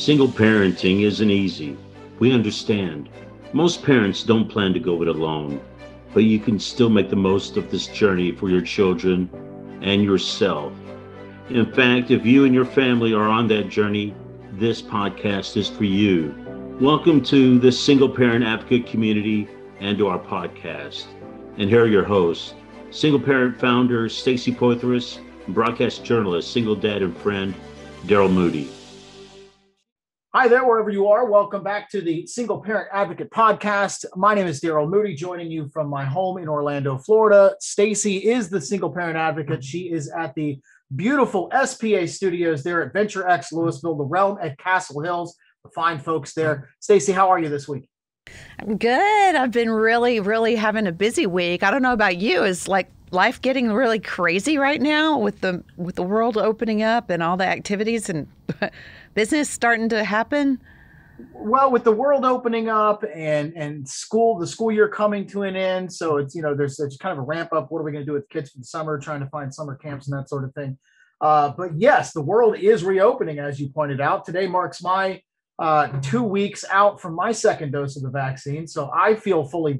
Single parenting isn't easy. We understand. Most parents don't plan to go it alone, but you can still make the most of this journey for your children and yourself. In fact, if you and your family are on that journey, this podcast is for you. Welcome to the Single Parent Advocate community and to our podcast. And here are your hosts, single parent founder Stacy Poitras, and broadcast journalist, single dad and friend, Daryl Moody. Hi there, wherever you are. Welcome back to the Single Parent Advocate podcast. My name is Daryl Moody, joining you from my home in Orlando, Florida. Stacy is the Single Parent Advocate. She is at the beautiful SPA studios there at Venture X Louisville, the Realm at Castle Hills. The fine folks there. Stacy, how are you this week? I'm good. I've been really having a busy week. I don't know about you. Is like life getting really crazy right now with the world opening up and all the activities and business starting to happen? Well, with the world opening up and the school year coming to an end, so it's there's kind of a ramp up. What are we going to do with kids for the summer? Trying to find summer camps and that sort of thing. But yes, the world is reopening, as you pointed out. Today marks my 2 weeks out from my second dose of the vaccine, so I feel fully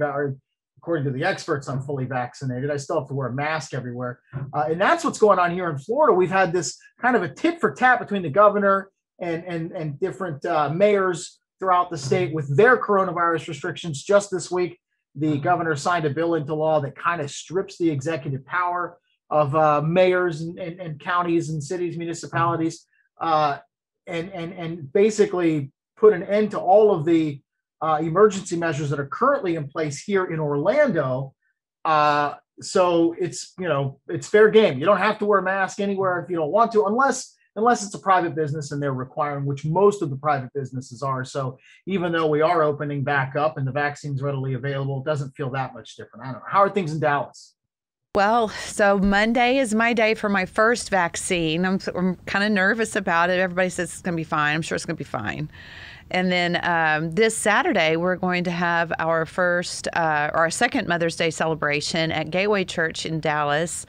according to the experts, I'm fully vaccinated. I still have to wear a mask everywhere, and that's what's going on here in Florida. We've had this kind of a tit for tat between the governor and different mayors throughout the state with their coronavirus restrictions. Just this week, the governor signed a bill into law that kind of strips the executive power of mayors and counties and cities, municipalities, and basically put an end to all of the emergency measures that are currently in place here in Orlando. So it's fair game. You don't have to wear a mask anywhere if you don't want to, unless it's a private business and they're requiring, which most of the private businesses are. So even though we are opening back up and the vaccine's readily available, it doesn't feel that much different. I don't know. How are things in Dallas? Well, so Monday is my day for my first vaccine. I'm kind of nervous about it. Everybody says it's going to be fine. I'm sure it's going to be fine. And then this Saturday, we're going to have our second Mother's Day celebration at Gateway Church in Dallas.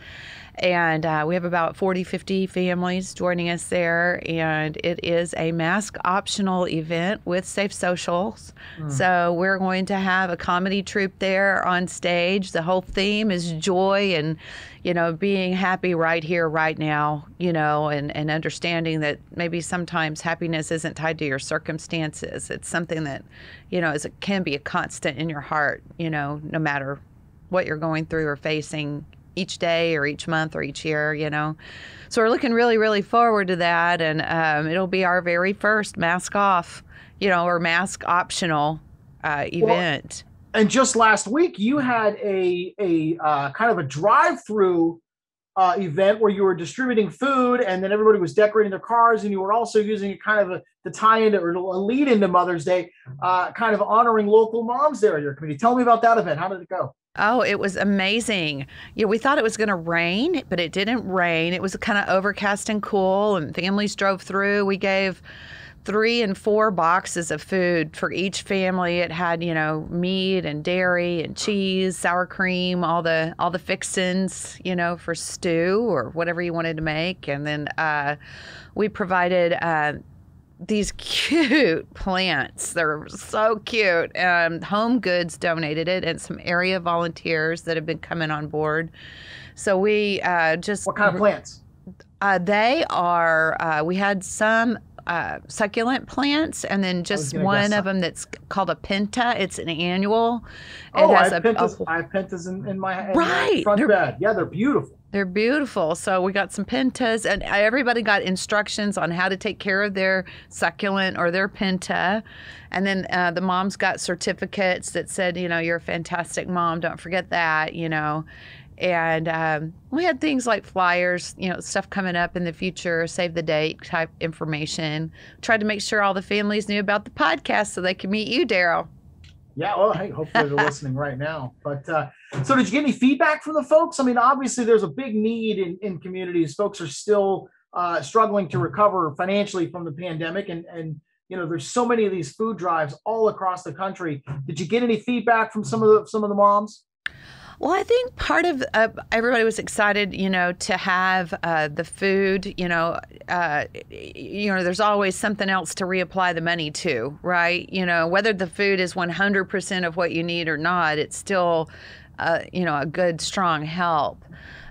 And we have about 40, 50 families joining us there. And it is a mask optional event with safe socials. So we're going to have a comedy troupe there on stage. The whole theme is joy and, being happy right here, right now, and understanding that maybe sometimes happiness isn't tied to your circumstances. It's something that, can be a constant in your heart, no matter what you're going through or facing each day or each month or each year, So we're looking really forward to that. And it'll be our very first mask off, or mask optional event. Well, and just last week, you had a kind of a drive-through event where you were distributing food and then everybody was decorating their cars, and you were also using it kind of to tie into or a lead into Mother's Day, kind of honoring local moms there in your community. Tell me about that event. How did it go? Oh, it was amazing. We thought it was going to rain, but it didn't rain. It was kind of overcast and cool, and families drove through. We gave 3 and 4 boxes of food for each family. It had, meat and dairy and cheese, sour cream, all the fixins, for stew or whatever you wanted to make. And then we provided these cute plants. They're so cute. Home Goods donated it, and some area volunteers that have been coming on board. So we just... What kind of plants? They are, we had some succulent plants, and then just one of them that's called a penta. It's an annual. I have pentas in my front bed. Yeah, they're beautiful. They're beautiful. So we got some pentas, and everybody got instructions on how to take care of their succulent or their penta. And then the moms got certificates that said, you're a fantastic mom. Don't forget that, And we had things like flyers, stuff coming up in the future, save the date type information. Tried to make sure all the families knew about the podcast so they could meet you, Daryl. Yeah, well, hey, hopefully they're listening right now. But so did you get any feedback from the folks? I mean, obviously there's a big need in communities. Folks are still struggling to recover financially from the pandemic. And there's so many of these food drives all across the country. Did you get any feedback from some of the moms? Well, I think part of everybody was excited, to have the food. There's always something else to reapply the money to, right? Whether the food is 100% of what you need or not, it's still, a good, strong help.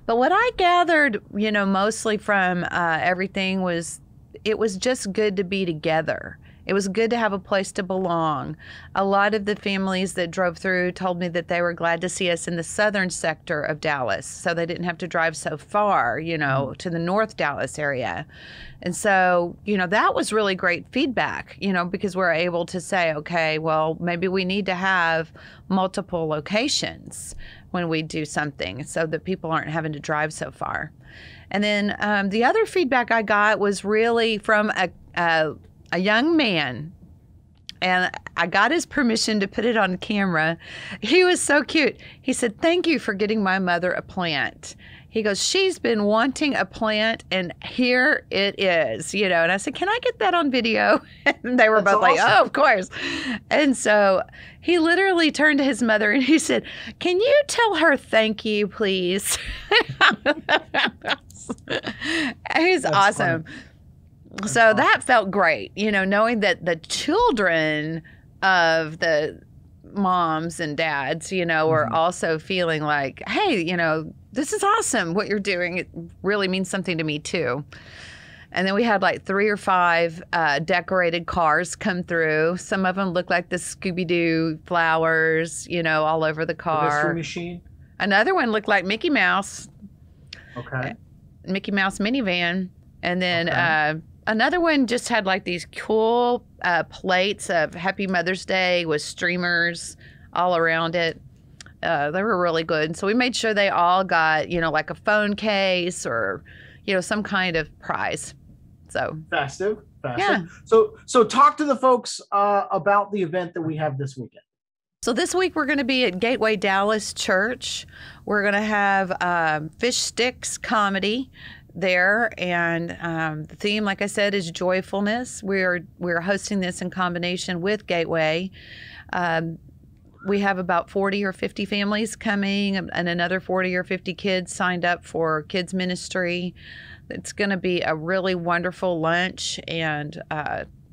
But what I gathered, mostly from everything was it was just good to be together. It was good to have a place to belong. A lot of the families that drove through told me that they were glad to see us in the southern sector of Dallas, so they didn't have to drive so far, to the North Dallas area. And so, that was really great feedback, because we're able to say, okay, well, maybe we need to have multiple locations when we do something so that people aren't having to drive so far. And then the other feedback I got was really from a young man, and I got his permission to put it on camera. He was so cute. He said, "Thank you for getting my mother a plant." He goes, "She's been wanting a plant, and here it is." And I said, "Can I get that on video?" And they were both awesome. Like, "Oh, of course." And so he literally turned to his mother and he said, "Can you tell her thank you, please?" He's awesome. Funny. So that felt great, knowing that the children of the moms and dads, were also feeling like, hey, this is awesome what you're doing. It really means something to me too. And then we had like 3 or 5 decorated cars come through. Some of them looked like the Scooby-Doo flowers, all over the car. The mystery machine. Another one looked like Mickey Mouse. Okay. Mickey Mouse minivan. And then another one just had like these cool plates of Happy Mother's Day with streamers all around it. They were really good. So we made sure they all got, like a phone case or, some kind of prize. So festive. Yeah. So talk to the folks about the event that we have this weekend. So this week we're going to be at Gateway Dallas Church. We're going to have Fish Sticks comedy there, and the theme, like I said, is joyfulness. We're hosting this in combination with Gateway. We have about 40 or 50 families coming, and another 40 or 50 kids signed up for kids ministry. It's going to be a really wonderful lunch, and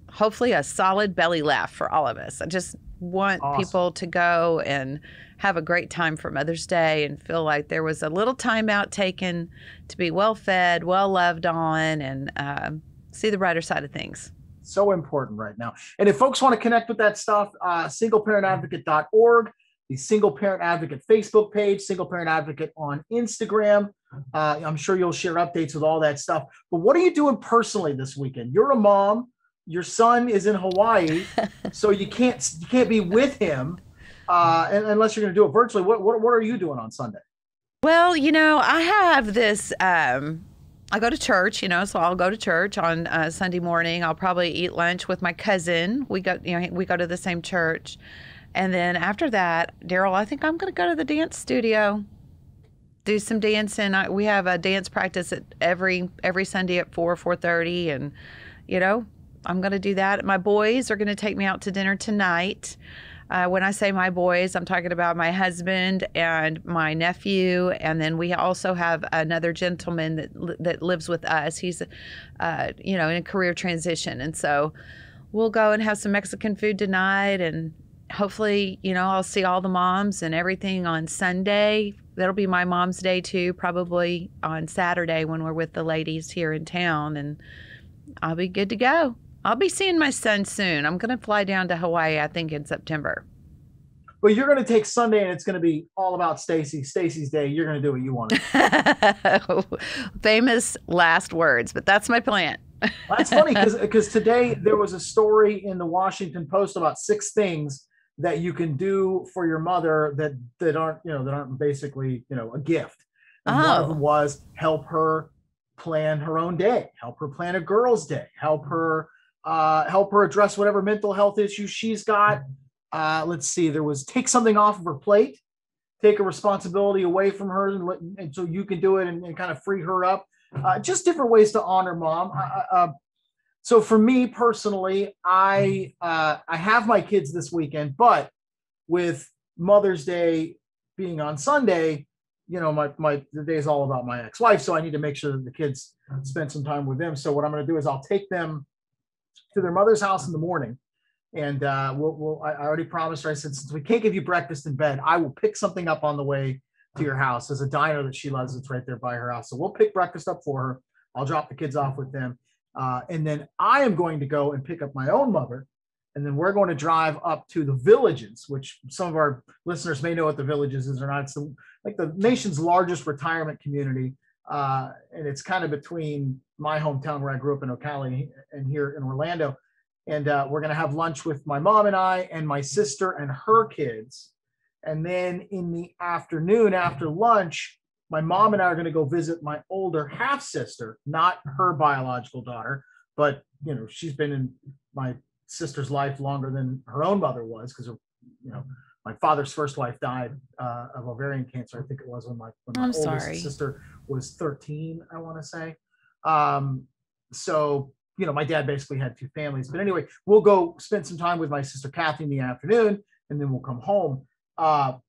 hopefully a solid belly laugh for all of us. I just want people to go and have a great time for Mother's Day and feel like there was a little time out taken to be well fed, well loved on, and see the brighter side of things. So important right now. And if folks want to connect with that stuff, singleparentadvocate.org, the Single Parent Advocate Facebook page, Single Parent Advocate on Instagram. I'm sure you'll share updates with all that stuff. But what are you doing personally this weekend? You're a mom. Your son is in Hawaii, so you can't be with him unless you're going to do it virtually. What are you doing on Sunday? Well, I have this. I go to church, so I'll go to church on Sunday morning. I'll probably eat lunch with my cousin. We go to the same church, and then after that, Daryl, I think I'm going to go to the dance studio, do some dancing. We have a dance practice at every Sunday at 4:30, and I'm going to do that. My boys are going to take me out to dinner tonight. When I say my boys, I'm talking about my husband and my nephew. And then we also have another gentleman that lives with us. He's, in a career transition. And so we'll go and have some Mexican food tonight. And hopefully, I'll see all the moms and everything on Sunday. That'll be my mom's day too, probably on Saturday when we're with the ladies here in town. And I'll be good to go. I'll be seeing my son soon. I'm going to fly down to Hawaii, I think, in September. Well, you're going to take Sunday, and it's going to be all about Stacy. Stacy's day. You're going to do what you want to do. Famous last words, but that's my plan. That's funny because today there was a story in the Washington Post about 6 things that you can do for your mother that aren't basically a gift. And one of them was help her plan her own day, help her plan a girl's day, help her address whatever mental health issues she's got. Let's see, there was take something off of her plate, take a responsibility away from her, and so you can do it and kind of free her up. Just different ways to honor mom. So for me personally, I have my kids this weekend, but with Mother's Day being on Sunday, the day is all about my ex-wife, so I need to make sure that the kids spend some time with them. So what I'm going to do is I'll take them to their mother's house in the morning, and I already promised her. I said, since we can't give you breakfast in bed, I will pick something up on the way to your house. There's a diner that she loves that's right there by her house, so we'll pick breakfast up for her. I'll drop the kids off with them, and then I am going to go and pick up my own mother. And then we're going to drive up to the Villages, which some of our listeners may know what the Villages is or not. It's like the nation's largest retirement community. And it's kind of between my hometown where I grew up in Ocala and here in Orlando. And we're going to have lunch with my mom and I and my sister and her kids. And then in the afternoon after lunch, my mom and I are going to go visit my older half sister, not her biological daughter, but she's been in my sister's life longer than her own mother was, because my father's first wife died of ovarian cancer. I think it was when my oldest sister was 13, I want to say. So my dad basically had two families. But anyway, we'll go spend some time with my sister Kathy in the afternoon, and then we'll come home. But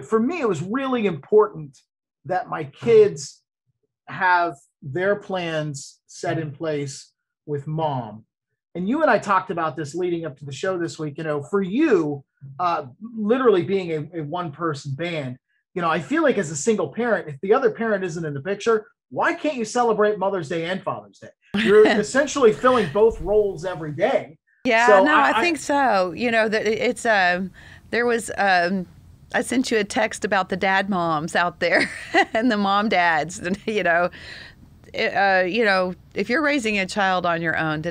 for me, it was really important that my kids have their plans set in place with mom. And you and I talked about this leading up to the show this week. For you, literally being a one-person band, I feel like as a single parent, if the other parent isn't in the picture, why can't you celebrate Mother's Day and Father's Day? You're essentially filling both roles every day. Yeah, so I think so. That it's there was I sent you a text about the dad moms out there and the mom dads, and if you're raising a child on your own,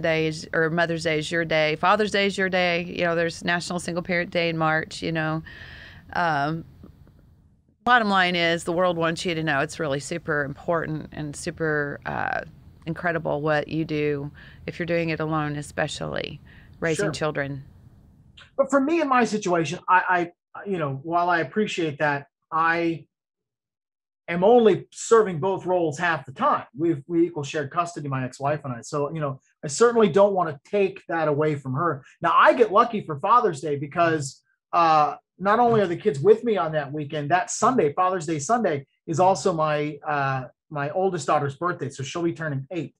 or Mother's Day is your day, Father's Day is your day. There's National Single Parent Day in March. Bottom line is the world wants you to know it's really super important and super incredible what you do if you're doing it alone, especially raising children. But for me in my situation, I while I appreciate that, I am only serving both roles half the time. We equal shared custody, my ex-wife and I. So, I certainly don't want to take that away from her. Now, I get lucky for Father's Day because not only are the kids with me on that weekend, that Sunday, Father's Day Sunday, is also my oldest daughter's birthday. So she'll be turning 8.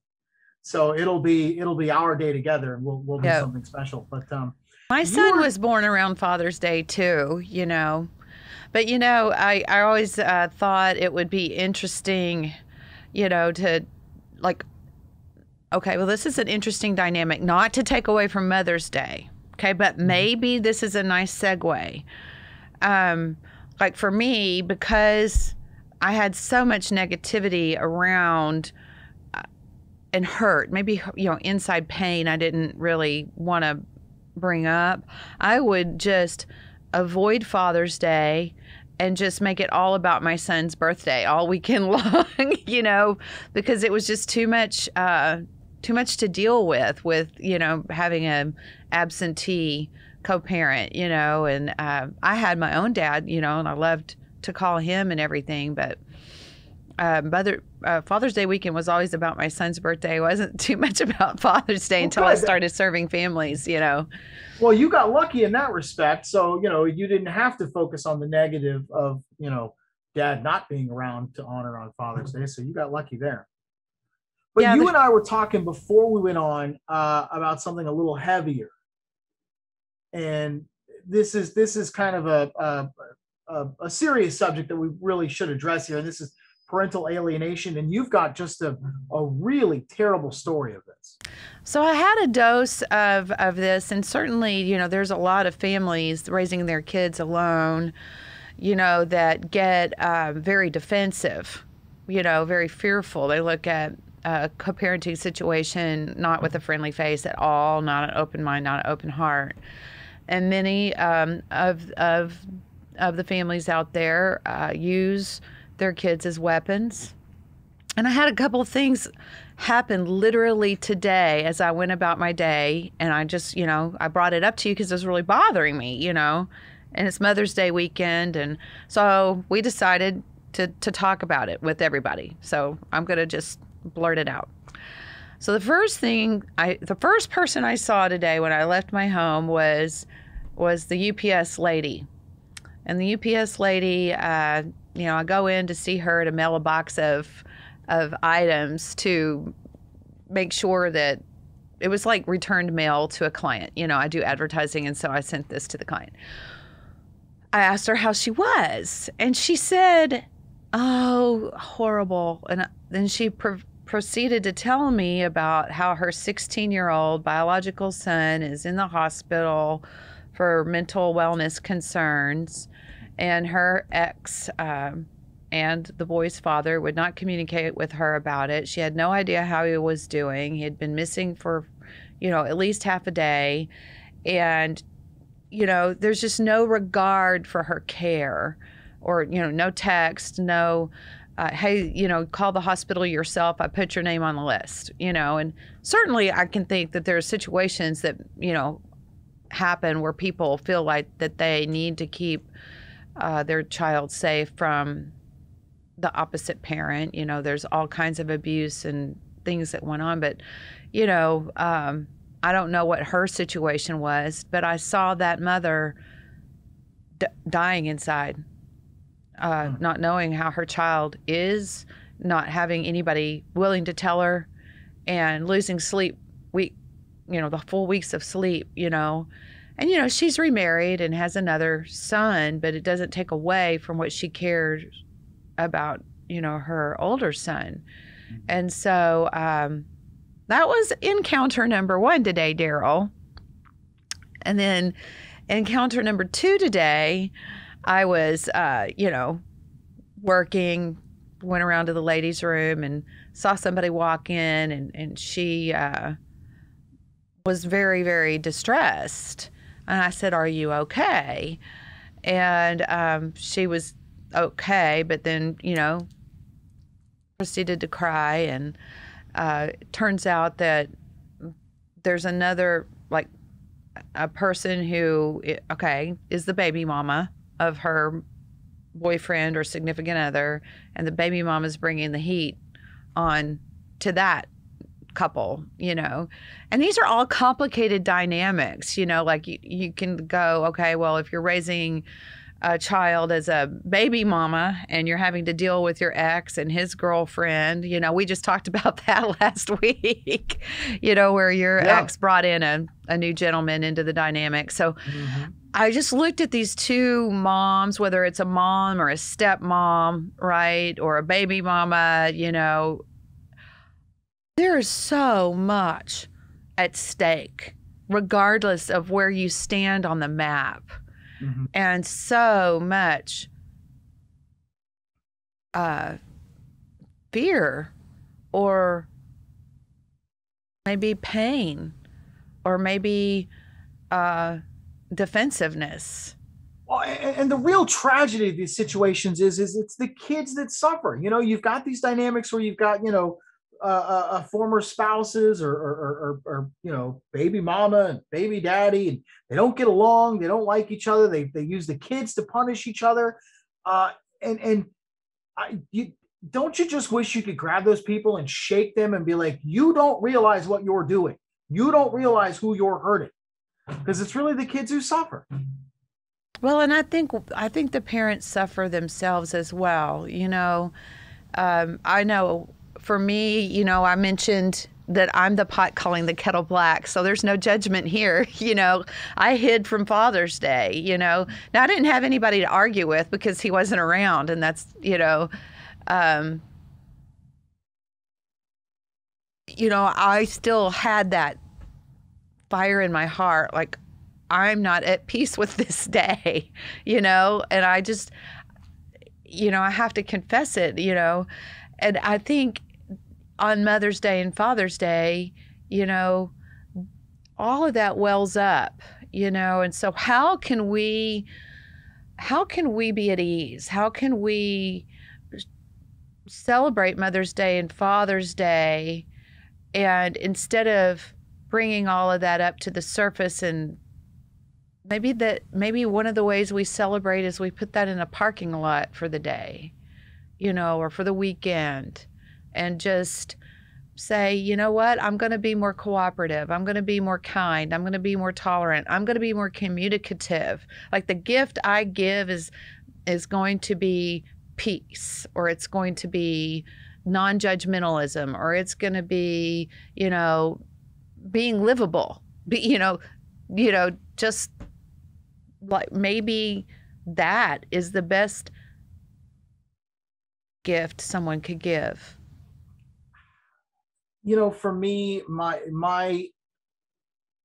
So it'll be our day together, and we'll do something special. But my son was born around Father's Day too, But, I always thought it would be interesting, to okay, well, this is an interesting dynamic, not to take away from Mother's Day. Okay, but maybe this is a nice segue. Like for me, because I had so much negativity around and hurt, maybe, inside pain I didn't really want to bring up, I would just avoid Father's Day and just make it all about my son's birthday all weekend long, because it was just too much to deal with, having an absentee co-parent, and I had my own dad, and I loved to call him and everything, but Father's Day weekend was always about my son's birthday. It wasn't too much about Father's Day until I started serving families, Well, you got lucky in that respect. So, you didn't have to focus on the negative of, dad not being around to honor on Father's Day. So you got lucky there. But you and I were talking before we went on about something a little heavier. And this is kind of a serious subject that we really should address here. And this is parental alienation, and you've got just a really terrible story of this. So I had a dose of this, and certainly, there's a lot of families raising their kids alone, that get very defensive, very fearful. They look at a co-parenting situation not with a friendly face at all, not an open mind, not an open heart. And many of the families out there use their kids as weapons. And I had a couple of things happen literally today as I went about my day, and I just, I brought it up to you because it was really bothering me, and it's Mother's Day weekend, and so we decided to talk about it with everybody. So I'm going to just blurt it out. So the first person I saw today when I left my home was the UPS lady. And the UPS lady, you know, I go in to see her to mail a box of items to make sure that it was like returned mail to a client. You know, I do advertising, and so I sent this to the client. I asked her how she was, and she said, "Oh, horrible." And then she proceeded to tell me about how her 16-year-old biological son is in the hospital for mental wellness concerns, and her ex and the boy's father would not communicate with her about it. She had no idea how he was doing. He had been missing for, you know, at least half a day. And, you know, there's just no regard for her care, or, you know, no text, no, hey, you know, call the hospital yourself. I put your name on the list, you know. And certainly I can think that there are situations that, you know, happen where people feel like that they need to keep their child safe from the opposite parent. You know, there's all kinds of abuse and things that went on, but, you know, I don't know what her situation was, but I saw that mother dying inside, not knowing how her child is, not having anybody willing to tell her, and losing sleep, you know, the full weeks of sleep, you know. And, you know, she's remarried and has another son, but it doesn't take away from what she cares about, you know, her older son. And so that was encounter number 1 today, Daryl. And then encounter number 2 today, I was, you know, working, went around to the ladies' room and saw somebody walk in, and she was very, very distressed. And I said, "Are you okay?" And she was okay, but then, you know, proceeded to cry. And it turns out that there's another, like, a person who, okay, is the baby mama of her boyfriend or significant other, and the baby mama is bringing the heat on to that couple, you know. And these are all complicated dynamics, you know, like you can go, okay, well, if you're raising a child as a baby mama and you're having to deal with your ex and his girlfriend, you know, we just talked about that last week, you know, where your ex brought in a new gentleman into the dynamic. So I just looked at these two moms, whether it's a mom or a stepmom, right, or a baby mama, you know, there is so much at stake, regardless of where you stand on the map. And so much fear, or maybe pain, or maybe defensiveness. Well, and the real tragedy of these situations is it's the kids that suffer. You know, you've got these dynamics where you've got, you know, former spouses or you know, baby mama and baby daddy, and they don't get along, they don't like each other, they use the kids to punish each other, don't you just wish you could grab those people and shake them and be like, you don't realize what you're doing, you don't realize who you're hurting, because it's really the kids who suffer. Well, and I think the parents suffer themselves as well, you know. I know for me, you know, I mentioned that I'm the pot calling the kettle black, so there's no judgment here. You know, I hid from Father's Day, you know. Now, I didn't have anybody to argue with because he wasn't around, and that's, you know, I still had that fire in my heart, like, I'm not at peace with this day, you know, and I just, you know, I have to confess it, you know. And I think on Mother's Day and Father's Day, you know, all of that wells up, you know. And so how can we be at ease? How can we celebrate Mother's Day and Father's Day, and instead of bringing all of that up to the surface, and maybe one of the ways we celebrate is we put that in a parking lot for the day, you know, or for the weekend, and just say, you know what, I'm going to be more cooperative. I'm going to be more kind. I'm going to be more tolerant. I'm going to be more communicative. Like the gift I give is going to be peace, or it's going to be non-judgmentalism, or it's going to be, being livable. Just like maybe that is the best gift someone could give. For me, my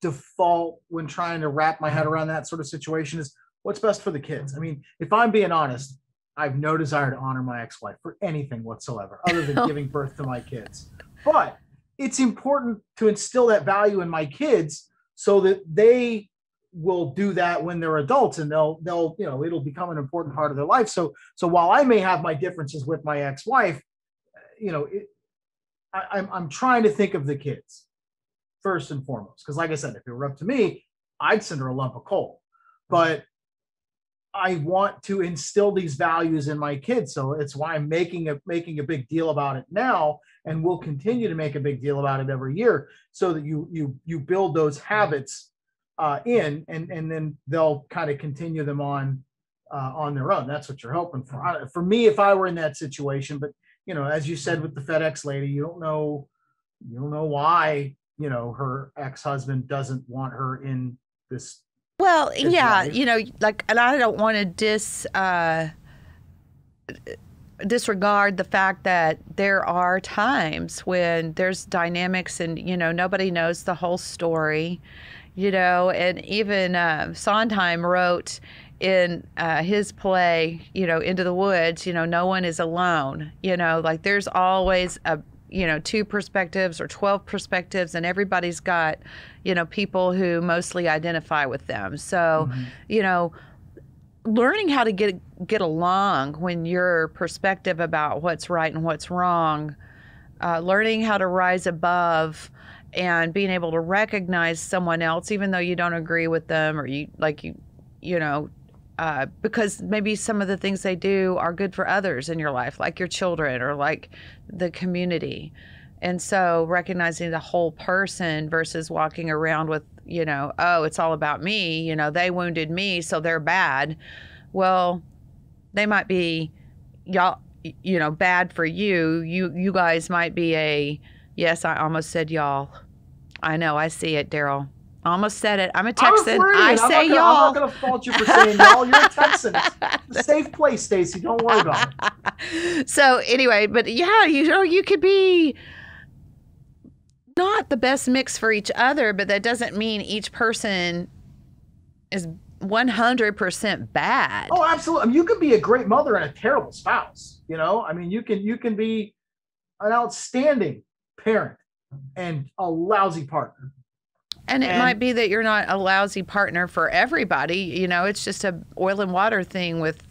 default when trying to wrap my head around that sort of situation is what's best for the kids. I mean, if I'm being honest, I have no desire to honor my ex-wife for anything whatsoever other than giving birth to my kids. But it's important to instill that value in my kids so that they will do that when they're adults, and they'll it'll become an important part of their life. So while I may have my differences with my ex-wife, I'm trying to think of the kids first and foremost. Because like I said, if it were up to me, I'd send her a lump of coal. But I want to instill these values in my kids. So it's why I'm making a big deal about it now, and we'll continue to make a big deal about it every year, so that you build those habits in, and then they'll kind of continue them on their own. That's what you're hoping for. For me, if I were in that situation, but as you said with the FedEx lady, you don't know why her ex-husband doesn't want her in this. Well, yeah, life. and I don't want to disregard the fact that there are times when there's dynamics, and nobody knows the whole story, and even Sondheim wrote in his play, Into the Woods, no one is alone, like there's always two perspectives or 12 perspectives, and everybody's got, people who mostly identify with them. So, learning how to get along when your perspective about what's right and what's wrong, learning how to rise above and being able to recognize someone else, even though you don't agree with them, or because maybe some of the things they do are good for others in your life, like your children or like the community. And so recognizing the whole person versus walking around with, oh, it's all about me, they wounded me, so they're bad. Well, they might be, y'all, bad for you. You guys might be yes, I almost said y'all. I know, I see it, Daryl. Almost said it. I'm a Texan. I say y'all. I'm not going to fault you for saying y'all. You're a Texan. It's a safe place, Stacy. Don't worry about it. So anyway, but yeah, you could be not the best mix for each other, but that doesn't mean each person is 100% bad. Oh, absolutely. I mean, you could be a great mother and a terrible spouse. I mean, you can be an outstanding parent and a lousy partner. And it might be that you're not a lousy partner for everybody. It's just a oil and water thing with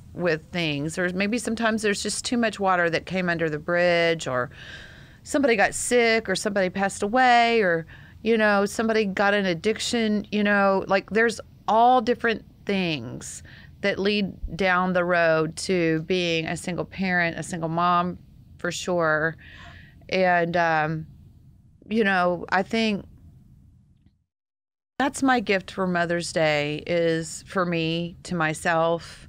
things. Or maybe sometimes there's just too much water that came under the bridge, or somebody got sick, or somebody passed away, or, somebody got an addiction, like there's all different things that lead down the road to being a single parent, a single mom, for sure. And, I think that's my gift for Mother's Day, is for me, to myself,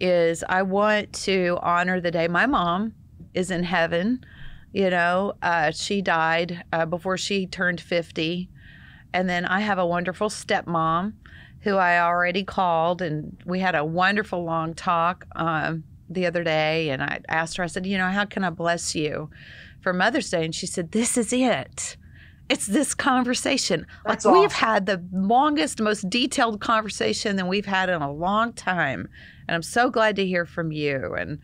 is I want to honor the day. My mom is in heaven. She died before she turned 50. And then I have a wonderful stepmom who I already called, and we had a wonderful long talk the other day. And I asked her, I said, how can I bless you for Mother's Day? And she said, this is it. It's this conversation. That's like, awesome. We've had the longest, most detailed conversation than we've had in a long time. And I'm so glad to hear from you. And,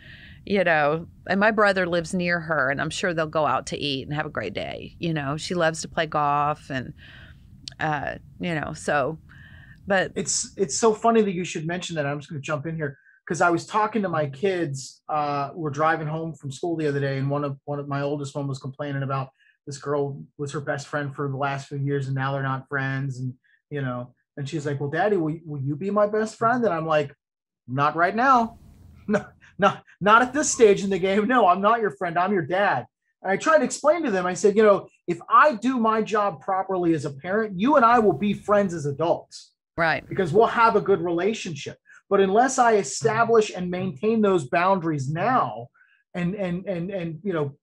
and my brother lives near her, and I'm sure they'll go out to eat and have a great day. She loves to play golf, and, so, but. It's so funny that you should mention that. I'm just going to jump in here, because I was talking to my kids. We're driving home from school the other day, and one of my oldest one was complaining about this girl was her best friend for the last few years, and now they're not friends. And, and she's like, well, Daddy, will you be my best friend? And I'm like, not right now. No, not at this stage in the game. No, I'm not your friend. I'm your dad. And I tried to explain to them, I said, you know, if I do my job properly as a parent, you and I will be friends as adults. Right. Because we'll have a good relationship. But unless I establish and maintain those boundaries now and you know,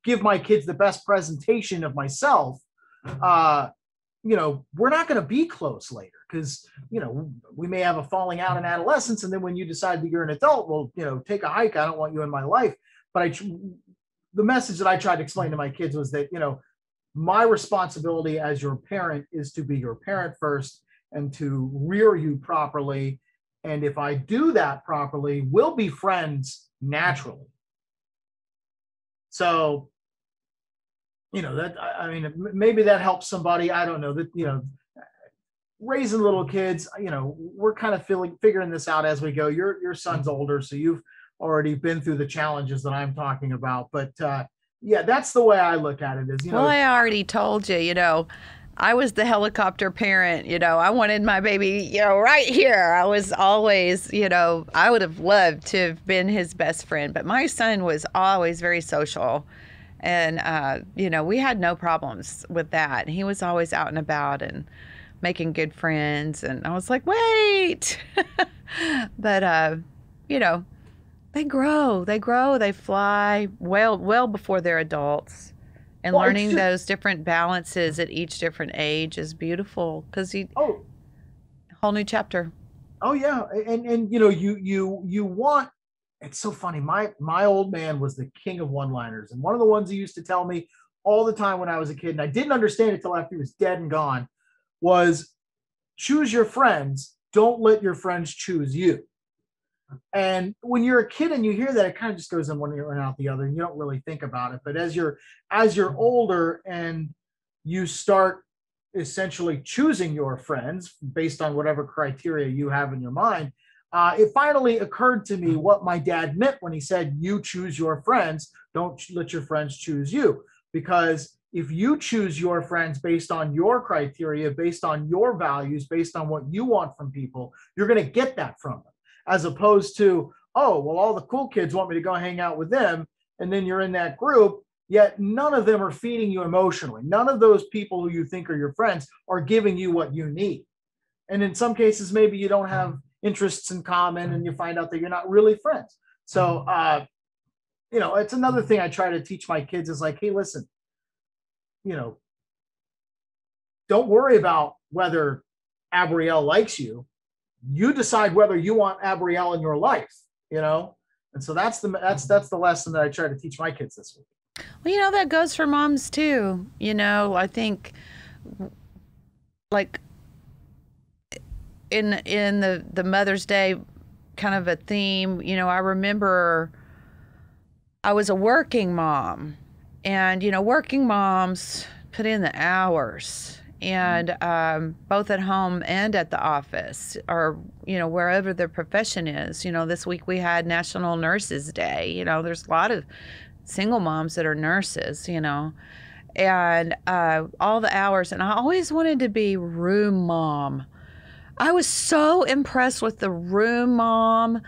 give my kids the best presentation of myself, you know, we're not going to be close later, because, you know, we may have a falling out in adolescence. And then when you decide that you're an adult, well, you know, take a hike. I don't want you in my life. But the message that I tried to explain to my kids was that, you know, my responsibility as your parent is to be your parent first and to rear you properly. And if I do that properly, we'll be friends naturally. So, you know, that, I mean, maybe that helps somebody. I don't know, that, you know, raising little kids, you know, we're kind of figuring this out as we go. Your son's older, so you've already been through the challenges that I'm talking about. But yeah, that's the way I look at it, is, you know. Well, I already told you, you know, I was the helicopter parent. You know, I wanted my baby, you know, right here. I was always, you know, I would have loved to have been his best friend, but my son was always very social. And, you know, we had no problems with that. He was always out and about and making good friends. And I was like, wait. But, you know, they grow, they fly well before they're adults. And well, learning those different balances at each different age is beautiful, because whole new chapter. Oh yeah, and you know, you want. It's so funny. My old man was the king of one-liners, and one of the ones he used to tell me all the time when I was a kid, and I didn't understand it till after he was dead and gone, was choose your friends. Don't let your friends choose you. And when you're a kid and you hear that, it kind of just goes in one ear and out the other, and you don't really think about it. But as you're older and you start essentially choosing your friends based on whatever criteria you have in your mind, it finally occurred to me what my dad meant when he said, you choose your friends, don't let your friends choose you. Because if you choose your friends based on your criteria, based on your values, based on what you want from people, you're going to get that from them. As opposed to, oh, well, all the cool kids want me to go hang out with them. And then you're in that group, yet none of them are feeding you emotionally. None of those people who you think are your friends are giving you what you need. And in some cases, maybe you don't have interests in common, and you find out that you're not really friends. So, you know, it's another thing I try to teach my kids is like, hey, listen, you know, don't worry about whether Abrielle likes you. You decide whether you want Abrielle in your life, you know? And so that's the lesson that I try to teach my kids this week. Well, you know, that goes for moms too. You know, I think like in the Mother's Day kind of a theme, you know, I remember I was a working mom, and, you know, working moms put in the hours, and both at home and at the office, or, you know, wherever their profession is. You know, this week we had National Nurses Day. You know, there's a lot of single moms that are nurses, you know, and all the hours. And I always wanted to be room mom. I was so impressed with the room mom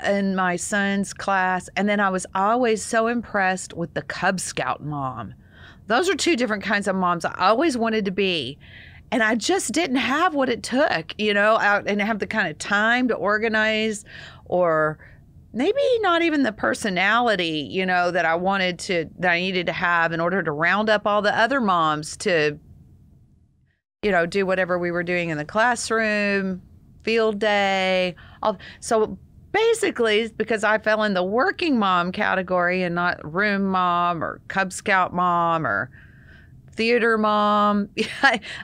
in my son's class. And then I was always so impressed with the Cub Scout mom. Those are two different kinds of moms I always wanted to be. And I just didn't have what it took, you know. I didn't have the kind of time to organize, or maybe not even the personality, you know, that I needed to have in order to round up all the other moms to, you know, do whatever we were doing in the classroom, field day. So basically, because I fell in the working mom category and not room mom or Cub Scout mom or theater mom,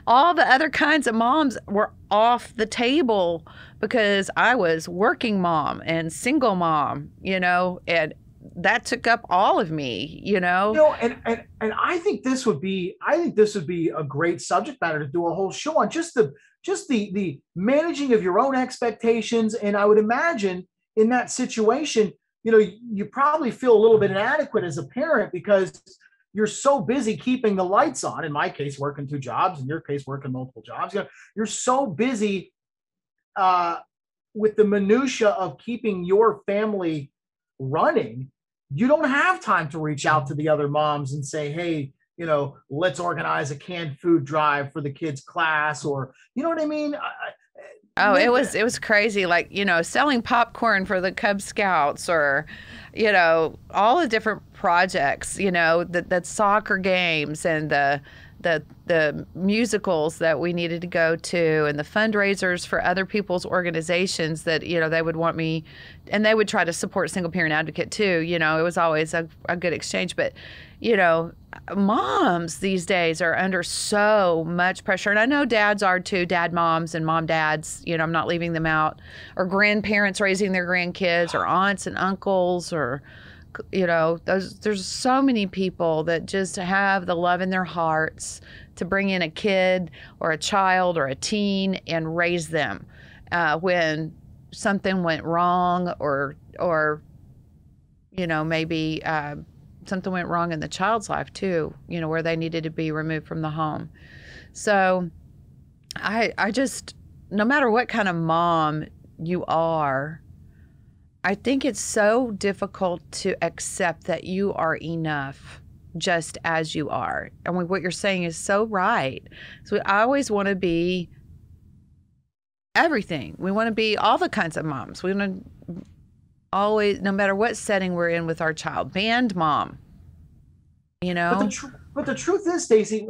all the other kinds of moms were off the table because I was working mom and single mom, you know, and that took up all of me, you know. You know, and I think this would be a great subject matter to do a whole show on, just the managing of your own expectations. And I would imagine in that situation, you know, you probably feel a little bit inadequate as a parent because you're so busy keeping the lights on. In my case, working 2 jobs. In your case, working multiple jobs. You know, you're so busy with the minutia of keeping your family running you don't have time to reach out to the other moms and say, hey, let's organize a canned food drive for the kids' class, or, you know what I mean? Oh, it was crazy. Like, selling popcorn for the Cub Scouts, or, all the different projects, the soccer games, and the musicals that we needed to go to, and the fundraisers for other people's organizations that, they would want me, and they would try to support Single Parent Advocate too. It was always a good exchange. But, moms these days are under so much pressure. And I know dads are too, dad moms and mom dads, I'm not leaving them out, or grandparents raising their grandkids, or aunts and uncles, or, there's so many people that just have the love in their hearts to bring in a kid or a child or a teen and raise them when something went wrong, or maybe something went wrong in the child's life too, where they needed to be removed from the home. So I just, no matter what kind of mom you are, I think it's so difficult to accept that you are enough just as you are. And what you're saying is so right. So I always want to be everything. We want to be all the kinds of moms. We want to always, no matter what setting we're in with our child, band mom, But the truth is, Stacey,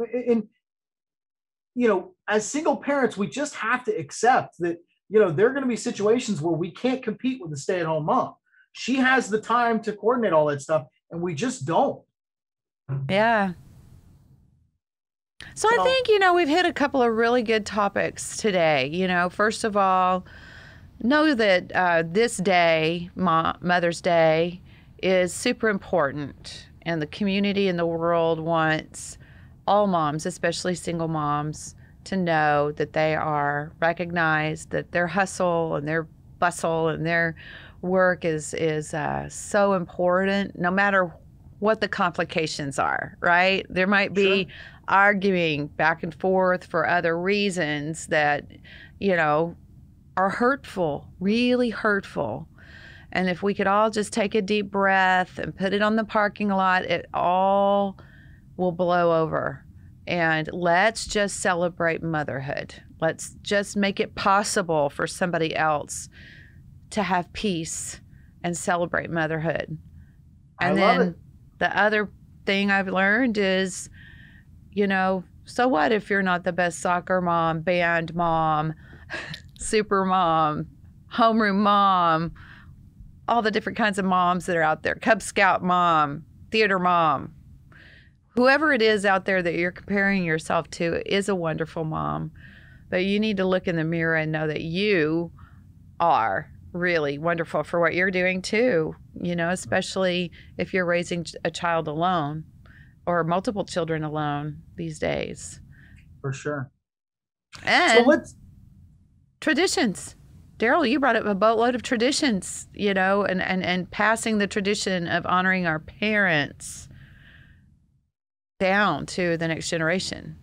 as single parents, we just have to accept that, there are going to be situations where we can't compete with a stay-at-home mom. She has the time to coordinate all that stuff, and we just don't. Yeah. So I think, we've hit a couple of really good topics today. First of all, know that this day, Mother's Day, is super important, and the community and the world wants all moms, especially single moms, to know that they are recognized, that their hustle and their bustle and their work is so important, no matter what the complications are, right? There might be arguing back and forth for other reasons that, are hurtful, really hurtful. And if we could all just take a deep breath and put it on the parking lot, it all will blow over. And let's just celebrate motherhood. Let's just make it possible for somebody else to have peace and celebrate motherhood. And then the other thing I've learned is, so what if you're not the best soccer mom, band mom, super mom, homeroom mom, all the different kinds of moms that are out there, Cub Scout mom, theater mom. Whoever it is out there that you're comparing yourself to is a wonderful mom, but you need to look in the mirror and know that you are really wonderful for what you're doing too, especially if you're raising a child alone or multiple children alone these days. For sure. And traditions. Daryl, you brought up a boatload of traditions, and passing the tradition of honoring our parents down to the next generation.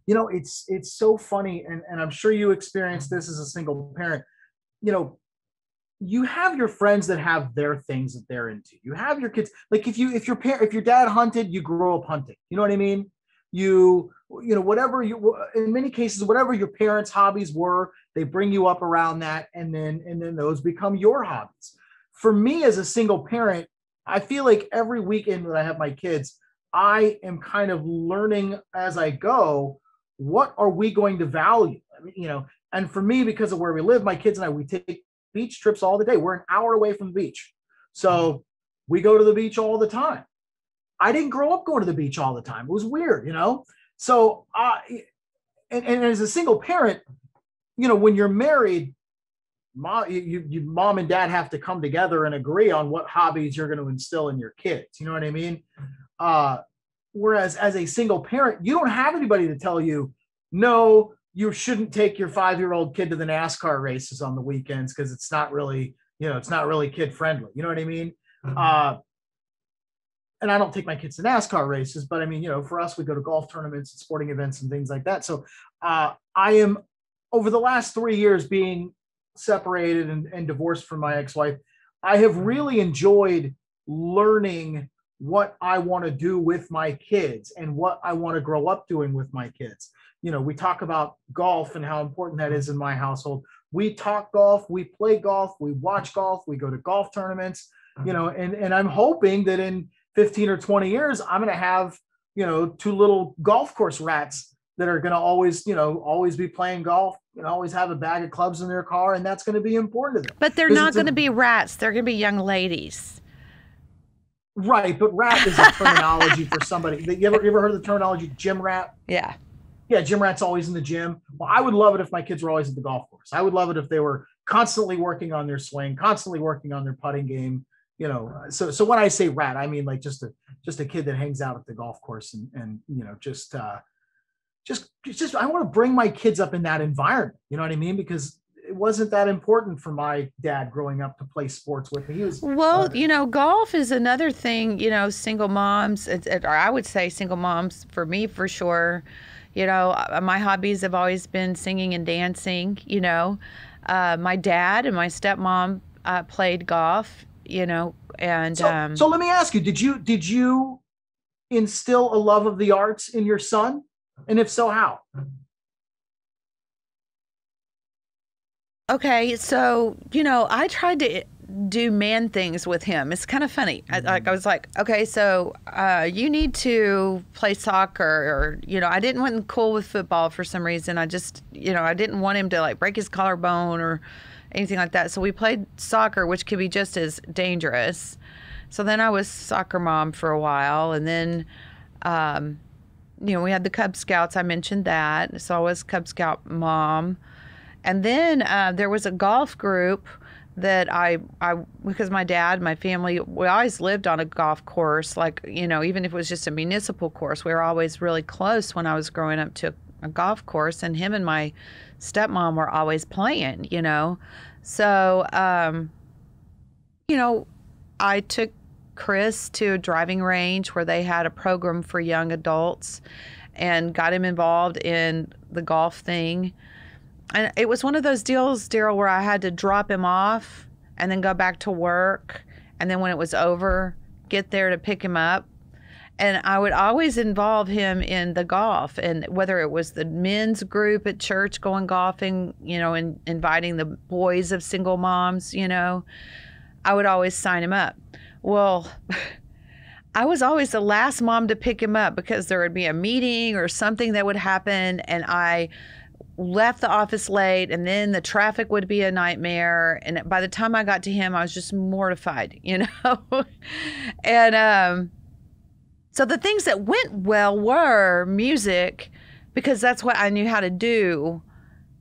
It's so funny, and I'm sure you experienced this as a single parent. You have your friends that have their things that they're into. You have your kids, like if your dad hunted, you grow up hunting. You know what I mean? Whatever in many cases, whatever your parents' hobbies were, they bring you up around that, and then those become your hobbies. For me as a single parent, I feel like every weekend that I have my kids, I am kind of learning as I go, what are we going to value? And for me, because of where we live, my kids and I, we take beach trips all the day. We're an hour away from the beach. So we go to the beach all the time. I didn't grow up going to the beach all the time. It was weird, So, and as a single parent, when you're married, mom and dad have to come together and agree on what hobbies you're going to instill in your kids. You know what I mean? Whereas as a single parent, you don't have anybody to tell you, no, you shouldn't take your 5-year-old kid to the NASCAR races on the weekends because it's not really kid friendly. You know what I mean? And I don't take my kids to NASCAR races, but I mean, for us, we go to golf tournaments and sporting events and things like that. So I am, over the last 3 years being separated and divorced from my ex-wife, I have really enjoyed learning what I want to do with my kids and what I want to grow up doing with my kids. You know, we talk about golf and how important that is in my household. We talk golf, we play golf, we watch golf, we go to golf tournaments, you know, and I'm hoping that in 15 or 20 years, I'm going to have, you know, 2 little golf course rats that are going to always, you know, always be playing golf and always have a bag of clubs in their car. And that's going to be important to them. But they're not going to be rats. They're going to be young ladies. Right. But rat is a terminology for somebody. You ever heard of the terminology gym rat? Yeah. Yeah. Gym rat's always in the gym. Well, I would love it if my kids were always at the golf course. I would love it if they were constantly working on their swing, constantly working on their putting game. You know, so when I say rat, I mean like just a kid that hangs out at the golf course and you know, just I want to bring my kids up in that environment. You know what I mean? Because it wasn't that important for my dad growing up to play sports with me. He was you know, golf is another thing. You know, single moms, or I would say single moms for me for sure. You know, my hobbies have always been singing and dancing. You know, my dad and my stepmom played golf. You know, and so let me ask you: Did you instill a love of the arts in your son? And if so, how? Okay, so, you know, I tried to do man things with him. It's kind of funny. I was like, okay, so you need to play soccer, or, you know, I didn't want cool with football for some reason. I just, you know, I didn't want him to like break his collarbone or anything like that. So we played soccer, which could be just as dangerous. So then I was soccer mom for a while, and then, you know, we had the Cub Scouts. I mentioned that. So I was Cub Scout mom. And then there was a golf group that I because my dad, my family, we always lived on a golf course. Like, you know, even if it was just a municipal course, we were always really close when I was growing up to a golf course. And him and my stepmom were always playing, you know. So, you know, I took Chris to a driving range where they had a program for young adults and got him involved in the golf thing. And it was one of those deals, Daryl, where I had to drop him off and then go back to work. And then when it was over, get there to pick him up. And I would always involve him in the golf, and whether it was the men's group at church going golfing, you know, and inviting the boys of single moms, you know, I would always sign him up. Well, I was always the last mom to pick him up because there would be a meeting or something that would happen, and I left the office late, and then the traffic would be a nightmare. And by the time I got to him, I was just mortified, you know? And so the things that went well were music, because that's what I knew how to do.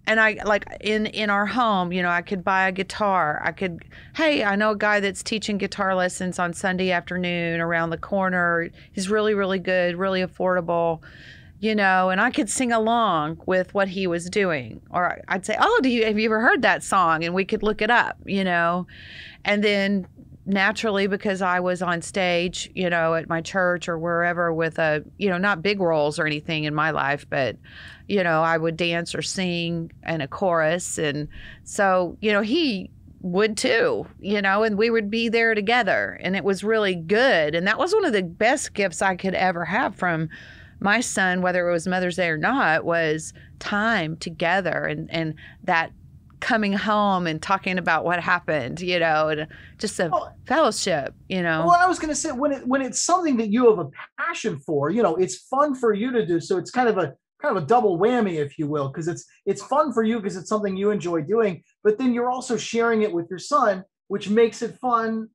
And I, like, in our home, you know, I could buy a guitar. Hey, I know a guy that's teaching guitar lessons on Sunday afternoon around the corner. He's really, really good, really affordable, you know, and I could sing along with what he was doing. Or I'd say, oh, have you ever heard that song? And we could look it up, you know. And then naturally, because I was on stage, you know, at my church or wherever with you know, not big roles or anything in my life, but, you know, I would dance or sing in a chorus. And so, you know, he would too, you know, and we would be there together, and it was really good. And that was one of the best gifts I could ever have from my son, whether it was Mother's Day or not, was time together, and that coming home and talking about what happened, you know, and just a fellowship, you know. Well, I was going to say, when it's something that you have a passion for, you know, it's fun for you to do. So it's kind of a double whammy, if you will, because it's fun for you because it's something you enjoy doing, but then you're also sharing it with your son, which makes it fun,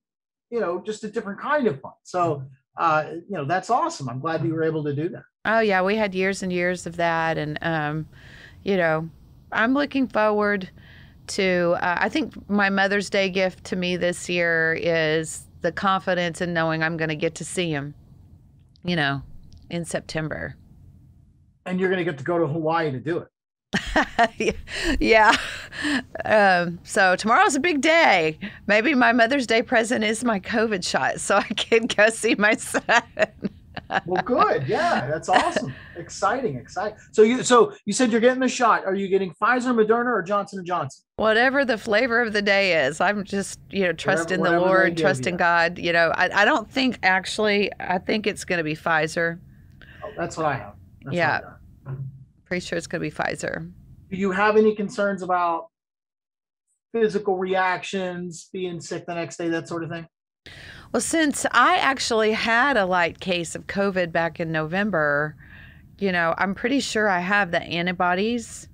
you know, just a different kind of fun. So, you know, that's awesome. I'm glad that you were able to do that. Oh yeah, we had years and years of that, and you know, I'm looking forward to. I think my Mother's Day gift to me this year is the confidence in knowing I'm going to get to see him, you know, in September. And you're going to get to go to Hawaii to do it. Yeah. So tomorrow's a big day. Maybe my Mother's Day present is my COVID shot, so I can go see my son. Well, good. Yeah, that's awesome. Exciting. So you said you're getting the shot. Are you getting Pfizer, Moderna, or Johnson & Johnson? Whatever the flavor of the day is. I'm just, trusting the Whatever they Lord, give trusting you. God. I don't think actually, I think it's going to be Pfizer. Oh, that's what I have. That's Yeah. what I got. Pretty sure it's going to be Pfizer. Do you have any concerns about physical reactions, being sick the next day, that sort of thing? Well, since I actually had a light case of COVID back in November, I'm pretty sure I have the antibodies.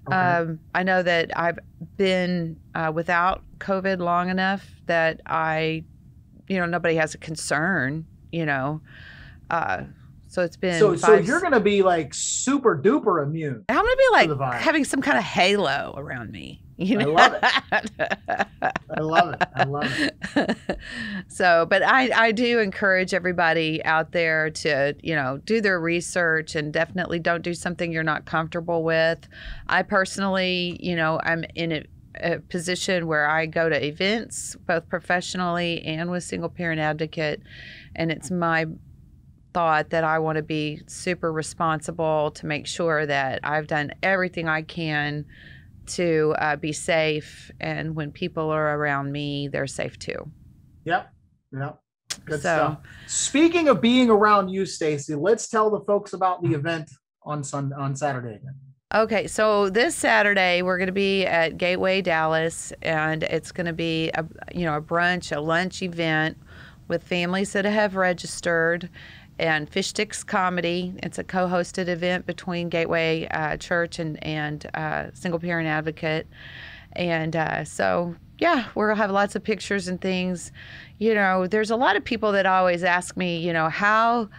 Okay. I know that I've been without COVID long enough that nobody has a concern, so it's been So you're going to be like super duper immune. I'm going to be the like virus. having some kind of halo around me. I love it. I love it. So, but I do encourage everybody out there to, do their research, and definitely don't do something you're not comfortable with. I personally, I'm in a position where I go to events, both professionally and with Single Parent Advocate, and it's my thought that I want to be super responsible to make sure that I've done everything I can to be safe, and when people are around me, they're safe too. Yep. Good stuff. Speaking of being around you, Stacy, let's tell the folks about the event on Saturday again. Okay, so this Saturday we're going to be at Gateway Dallas, and it's going to be a brunch, a lunch event with families that have registered, and Fish Sticks Comedy. It's a co-hosted event between Gateway Church and Single Parent Advocate. And so, yeah, we'll have lots of pictures and things. There's a lot of people that always ask me, how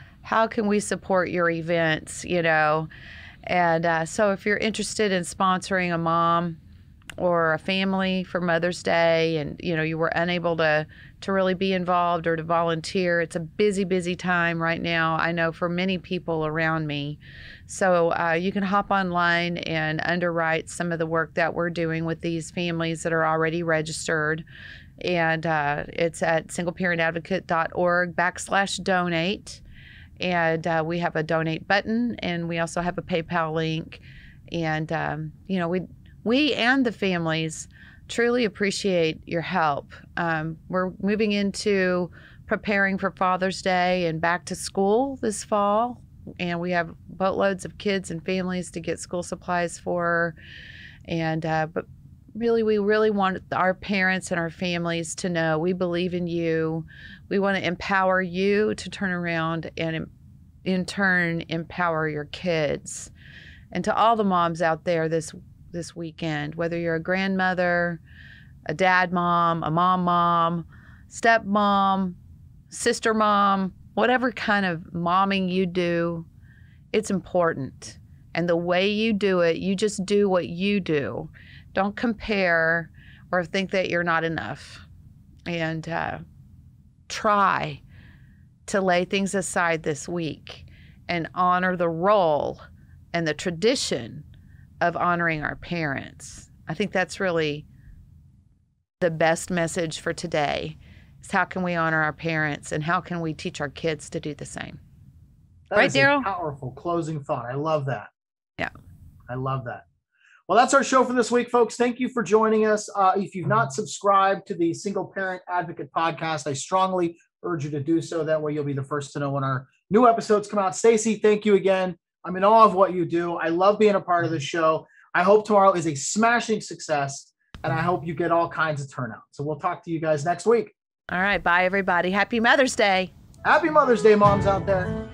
can we support your events, And so if you're interested in sponsoring a mom or a family for Mother's Day, and you were unable to really be involved or to volunteer, it's a busy time right now, I know, for many people around me. So you can hop online and underwrite some of the work that we're doing with these families that are already registered, and it's at singleparentadvocate.org/donate, and we have a donate button, and we also have a PayPal link, and we and the families truly appreciate your help. We're moving into preparing for Father's Day and back to school this fall, and we have boatloads of kids and families to get school supplies for. And but really, we really want our parents and our families to know we believe in you. We want to empower you to turn around and in turn empower your kids. And to all the moms out there this weekend, whether you're a grandmother, a dad mom, a mom, stepmom, sister mom, whatever kind of momming you do, it's important. And the way you do it, you just do what you do. Don't compare or think that you're not enough. And try to lay things aside this week and honor the role and the tradition of honoring our parents. I think that's really the best message for today, is how can we honor our parents, and how can we teach our kids to do the same? That right, is Daryl? a powerful closing thought. I love that. Yeah. I love that. Well, that's our show for this week, folks. Thank you for joining us. If you've not subscribed to the Single Parent Advocate podcast, I strongly urge you to do so. That way you'll be the first to know when our new episodes come out. Stacy, thank you again. I'm in awe of what you do. I love being a part of this show. I hope tomorrow is a smashing success, and I hope you get all kinds of turnout. So we'll talk to you guys next week. All right. Bye, everybody. Happy Mother's Day. Happy Mother's Day, moms out there.